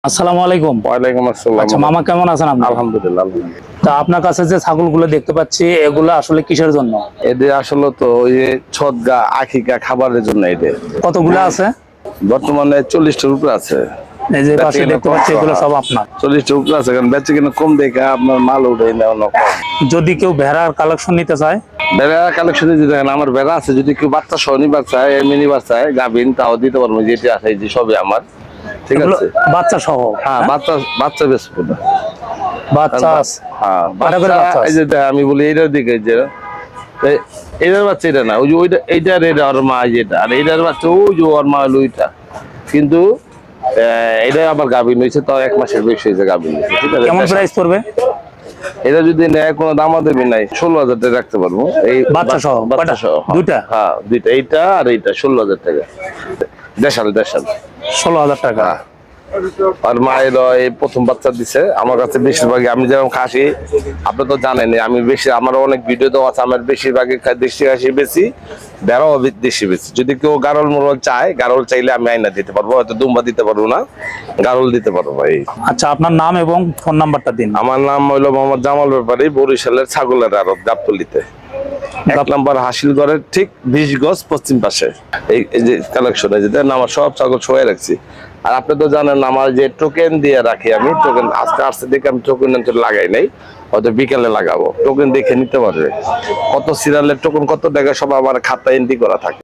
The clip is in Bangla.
আসসালামু আলাইকুম। ওয়ালাইকুম আসসালাম। আচ্ছা মামা, কেমন আছেন আপনি? আলহামদুলিল্লাহ। তা আপনার কাছে যে ছাগলগুলো দেখতে পাচ্ছি, এগুলো আসলে কিসের জন্য? এদের আসলে তো ওই যে ছদগা আখিকা খাবারের জন্য এদের কতগুলো আছে? বর্তমানে 40টার উপরে আছে। এই যে পাশে দেখতে পাচ্ছি, এগুলো সব আপনার? 40টার উপরে আছে, কারণ বেচে কিনা কম দেখে আপনার মাল উঠে নেওয়া কম। যদি কেউ ভেড়ার কালেকশন নিতে চায়? বেড়া কালেকশন দিতে দেখেন, আমার বেড়া আছে। যদি কেউ বাচ্চা সহ নিবার চায়, এমনি নিবার চায় গাভিন, তাও দিতে পারবো। যেটি আছে এই যে সবই আমার, ঠিক এগুলো আছে। বাচ্চা সহ? হ্যাঁ, বাচ্চা বেচবো না। বাচ্চা আছে? হ্যাঁ, কয়টা করে বাচ্চা এই আছে? যে আমি বলি এইটার দিকে যে এটার বাচ্চা এটা না, ওই যে ওইটা এইটার এটা ওর মা যেটা, আর এইটার বাচ্চা ওই যে ওর মা হলো ওইটা। কিন্তু এটা আবার গাভিন হয়েছে, তাও 1 মাসের বেশি হয়েছে গাভিন হয়েছে, ঠিক আছে। কেমন প্রাইস পড়বে? এটা যদি নেয় কোনো দামাদামি নাই, 16,000 টাকা রাখতে পারবো। এই বাচ্চা সহ? বাচ্চা সহ দুইটা? হ্যাঁ, দুইটা, এইটা আর এইটা 16,000 টাকা। দেশাল 16,000 টাকা? হ্যাঁ। আর মায়ের এই প্রথম বাচ্চা দিছে আমার কাছে। বেশিরভাগই আমি যেরকম খাসি, আপনি তো জানেন, আমি বেশি, আমার অনেক ভিডিও দেওয়া আছে। আমার বেশিরভাগই দেশি খাসি বেশি, বেড়াও দেশি বেশি। যদি কেউ গারল মোরল চায়, গারল চাইলে আমি আইনা দিতে পারবো, হয়তো দুম্বা দিতে পারবো না, গারল দিতে পারবো ভাই। আচ্ছা, আপনার নাম এবং ফোন নাম্বারটা দিন। আমার নাম হইলো মোহাম্মদ জামাল ব্যাপারী, বরিশালের ছাগলের আড়ত, গাবতলিতে 1 নম্বর হাসিলগড়ের ঠিক 20 গজ পশ্চিম পাশে। এই যে কালেকশনে যেটা আমার সব ছাগল শোয়ে রাখছি। আর আপনি তো জানেন আমার যে টোকেন দিয়ে রাখি, আমি টোকেন আজকে আসতে দেখে আমি টোকেন লাগাই নাই, হয়তো বিকালে লাগাবো। টোকেন দেখে নিতে পারবে কত সিরিয়ালের টোকেন, কত টাকা, সব আমার খাতা এন্ট্রি করা থাকে।